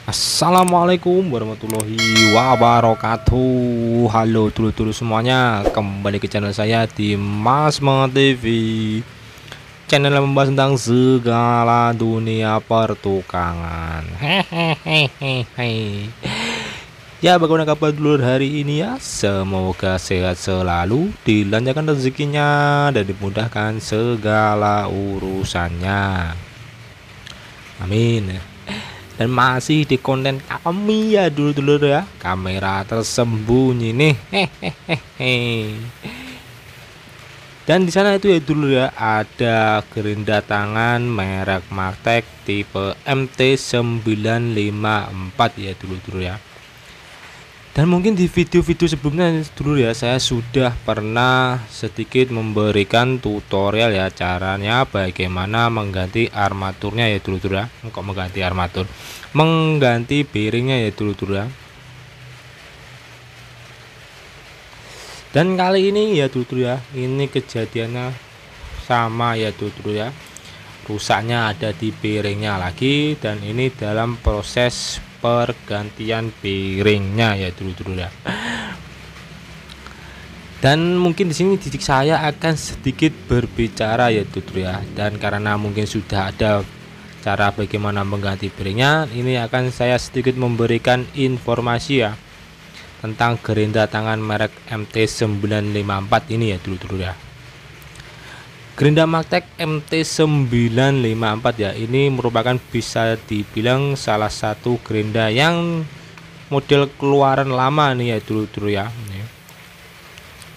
Assalamualaikum warahmatullahi wabarakatuh. Halo dulur-dulur semuanya, kembali ke channel saya di Mas Mang TV, channel yang membahas tentang segala dunia pertukangan. Hehehehe. Ya, bagaimana kabar dulur hari ini ya? Semoga sehat selalu, dilancarkan rezekinya dan dimudahkan segala urusannya. Amin. Dan masih di konten kami ya dulu ya, kamera tersembunyi nih. Hehehe. Dan di sana itu ya dulu ya, ada gerinda tangan merek Martek tipe MT954 ya dulu ya. Dan mungkin di video-video sebelumnya dulu ya, saya sudah pernah sedikit memberikan tutorial ya, caranya bagaimana mengganti armaturnya ya dulu ya. Kok mengganti armatur, mengganti bearingnya ya dulu ya. Dan kali ini ya dulu ya, ini kejadiannya sama ya dulu ya, rusaknya ada di bearingnya lagi, dan ini dalam proses pergantian bearingnya ya dulu ya. Dan mungkin di sini titik saya akan sedikit berbicara ya dulu ya, dan karena mungkin sudah ada cara bagaimana mengganti bearingnya, ini akan saya sedikit memberikan informasi ya tentang gerinda tangan merek MT954 ini ya dulu ya. Gerinda Martek MT954 ya, ini merupakan bisa dibilang salah satu gerinda yang model keluaran lama nih ya dulu ya.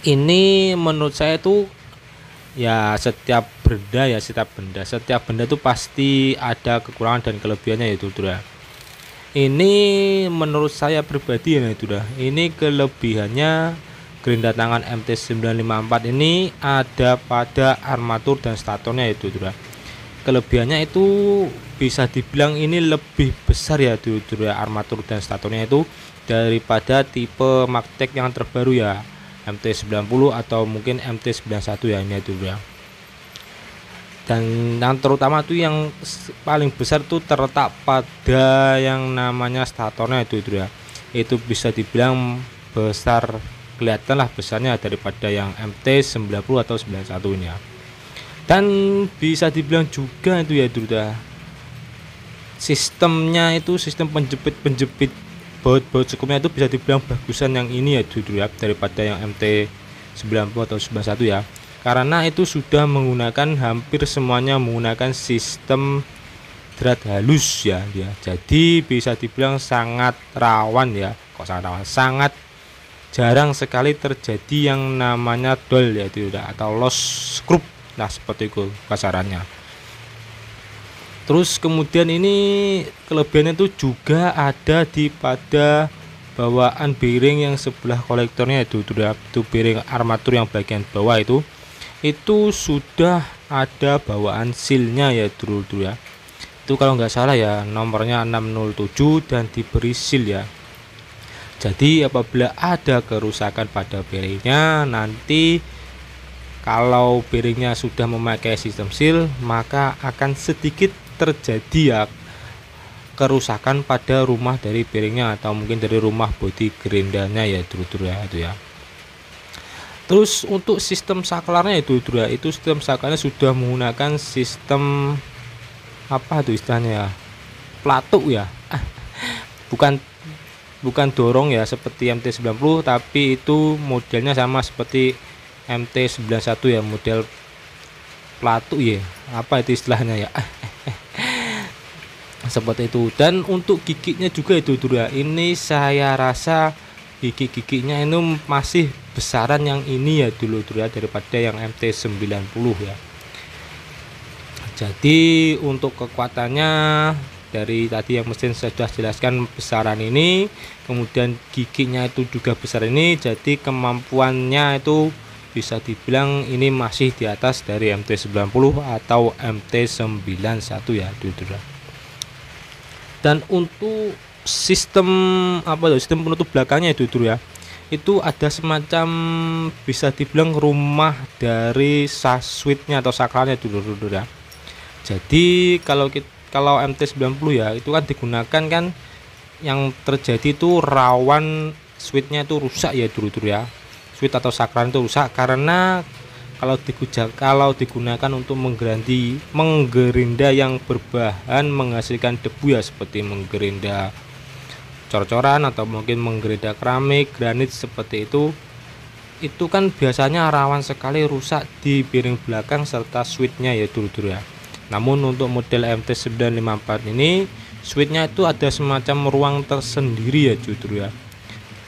Ini menurut saya itu ya, setiap benda itu pasti ada kekurangan dan kelebihannya ya dulu ya. Ini menurut saya pribadi ya itu dah. Ini kelebihannya gerinda tangan MT954 ini ada pada armatur dan statornya itu dulu. Kelebihannya itu bisa dibilang ini lebih besar ya dulu ya, armatur dan statornya itu daripada tipe Martek yang terbaru ya, MT90 atau mungkin MT91 ya, ini dulu ya. Dan yang terutama itu yang paling besar itu terletak pada yang namanya statornya itu ya. Itu bisa dibilang besar, kelihatan lah besarnya daripada yang MT90 atau 91 nya. Dan bisa dibilang juga itu ya dulu ya, sistemnya itu sistem penjepit baut cukupnya itu bisa dibilang bagusan yang ini ya dulu ya, daripada yang MT90 atau 91 ya, karena itu sudah menggunakan, hampir semuanya menggunakan sistem drat halus ya, jadi bisa dibilang sangat rawan ya, sangat jarang sekali terjadi yang namanya dol ya tidak, atau loss screw, nah seperti itu kasarannya. Terus kemudian ini kelebihannya itu juga ada di pada bawaan bearing yang sebelah kolektornya itu bearing armatur yang bagian bawah itu sudah ada bawaan sealnya ya dulu ya. Itu kalau nggak salah ya nomornya 607 dan diberi seal ya. Jadi apabila ada kerusakan pada bearingnya, nanti kalau bearingnya sudah memakai sistem seal, maka akan sedikit terjadi ya kerusakan pada rumah dari bearingnya, atau mungkin dari rumah bodi gerindanya ya dulu ya itu ya. Terus untuk sistem saklarnya itu ya, itu sistem saklarnya sudah menggunakan sistem apa itu istilahnya ya, pelatuk ya. bukan dorong ya seperti MT90, tapi itu modelnya sama seperti MT91 ya, model pelatuk ya, apa itu istilahnya ya. Seperti itu. Dan untuk giginya juga itu dulu ya, ini saya rasa gigi-giginya ini masih besaran yang ini ya dulu ya, daripada yang MT90 ya. Jadi untuk kekuatannya, dari tadi yang mesin saya sudah jelaskan besaran ini, kemudian giginya itu juga besar ini, jadi kemampuannya itu bisa dibilang ini masih di atas dari MT90 atau MT91 ya dulu. Dan untuk sistem sistem penutup belakangnya itu ya, itu ada semacam bisa dibilang rumah dari switchnya atau saklarnya dulu ya. Jadi kalau MT90 ya itu kan digunakan kan yang terjadi itu rawan switchnya itu rusak ya dulu ya. Switch atau saklar itu rusak karena kalau digunakan untuk menggerinda yang berbahan menghasilkan debu ya, seperti menggerinda cor-coran atau mungkin menggerinda keramik, granit seperti itu kan biasanya rawan sekali rusak di piring belakang serta switchnya ya dulu ya. Namun untuk model MT954 ini switchnya itu ada semacam ruang tersendiri ya dulu ya.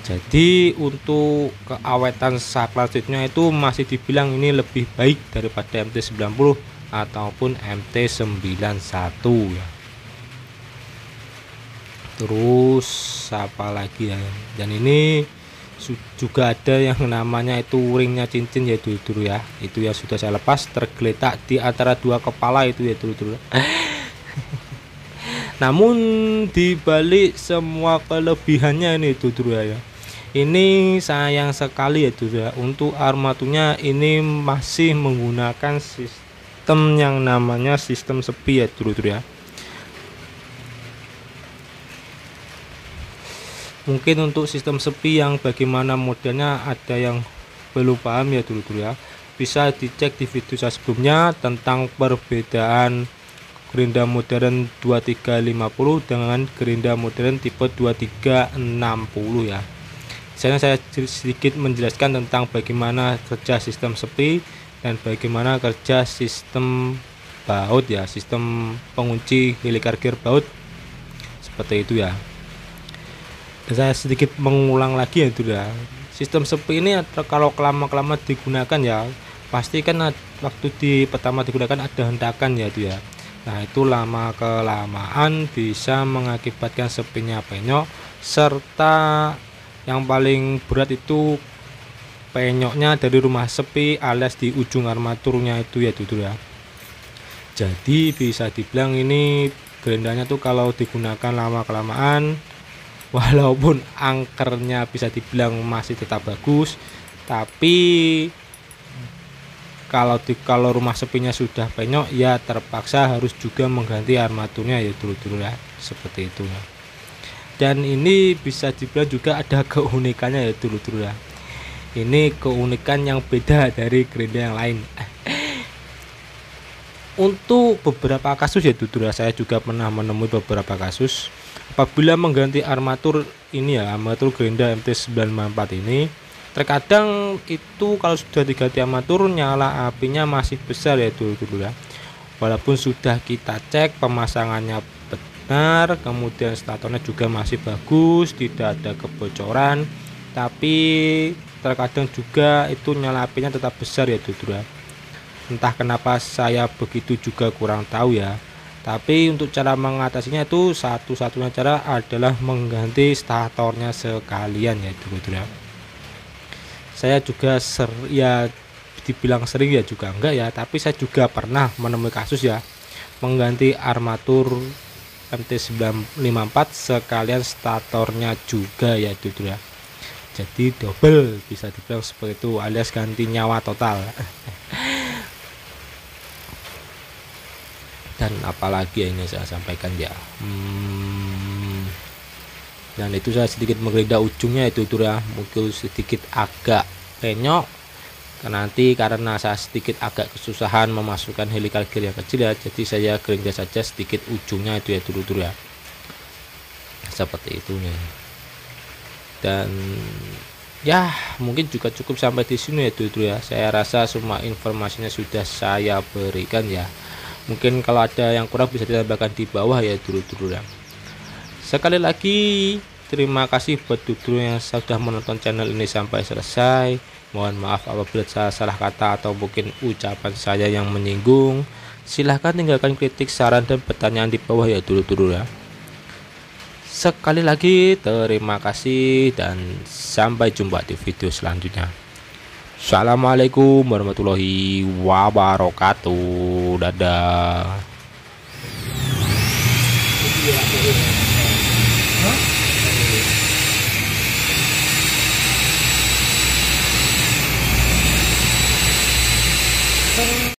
Jadi untuk keawetan saklar switchnya itu masih dibilang ini lebih baik daripada MT90 ataupun MT91 ya. Terus apa lagi ya, dan ini juga ada yang namanya itu ringnya cincin ya dulu ya. Itu ya sudah saya lepas, tergeletak di antara dua kepala itu ya dulu. Namun dibalik semua kelebihannya ini dulu ya, ini sayang sekali ya dulu ya, untuk armaturnya ini masih menggunakan sistem yang namanya sistem sepi ya dulu ya. Mungkin untuk sistem sepi yang bagaimana modelnya ada yang belum paham ya dulu ya, bisa dicek di video saya sebelumnya tentang perbedaan gerinda modern 2350 dengan gerinda modern tipe 2360 ya. Di sana saya sedikit menjelaskan tentang bagaimana kerja sistem sepi dan bagaimana kerja sistem baut ya, sistem pengunci helical gear baut seperti itu ya. Dan saya sedikit mengulang lagi ya itu ya. Sistem sepi ini kalau lama-kelamaan digunakan ya, pasti kan waktu pertama digunakan ada hentakan ya itu ya. Nah itu lama kelamaan bisa mengakibatkan sepinya penyok, serta yang paling berat itu penyoknya dari rumah sepi alias di ujung armaturnya itu ya dulu ya. Jadi bisa dibilang ini gerindanya tuh kalau digunakan lama kelamaan, walaupun angkernya bisa dibilang masih tetap bagus, tapi kalau rumah sepinya sudah penyok ya terpaksa harus juga mengganti armaturnya ya dulu ya, seperti itu ya. Dan ini bisa dibilang juga ada keunikannya ya dulu ya. Ini keunikan yang beda dari gerinda yang lain. Untuk beberapa kasus ya dulu ya, saya juga pernah menemui beberapa kasus apabila mengganti armatur ini ya, armatur gerinda MT954 ini, terkadang itu kalau sudah diganti armatur nyala apinya masih besar ya dulu ya. Walaupun sudah kita cek pemasangannya benar, kemudian statornya juga masih bagus, tidak ada kebocoran, tapi terkadang juga itu nyala apinya tetap besar ya dulu ya. Entah kenapa saya begitu juga kurang tahu ya. Tapi untuk cara mengatasinya itu satu-satunya cara adalah mengganti statornya sekalian ya dulu ya. Saya juga ya dibilang sering ya juga enggak ya, tapi saya juga pernah menemui kasus ya mengganti armatur MT954 sekalian statornya juga ya dulu ya. Jadi double bisa dibilang seperti itu, alias ganti nyawa total. Dan apalagi ini saya sampaikan ya, dan itu saya sedikit menggerinda ujungnya itu ya, mungkin sedikit agak penyok nanti karena saya sedikit agak kesusahan memasukkan helical gear yang kecil ya, jadi saya gerinda saja sedikit ujungnya itu ya dulu ya, seperti itu nih. Dan ya mungkin juga cukup sampai di sini ya dulu ya. Saya rasa semua informasinya sudah saya berikan ya. Mungkin kalau ada yang kurang bisa ditambahkan di bawah ya dulu ya. Sekali lagi terima kasih buat dulu yang sudah menonton channel ini sampai selesai. Mohon maaf apabila saya salah kata atau mungkin ucapan saya yang menyinggung. Silahkan tinggalkan kritik, saran, dan pertanyaan di bawah ya dulu ya. Sekali lagi terima kasih dan sampai jumpa di video selanjutnya. Assalamualaikum warahmatullahi wabarakatuh. Dadah.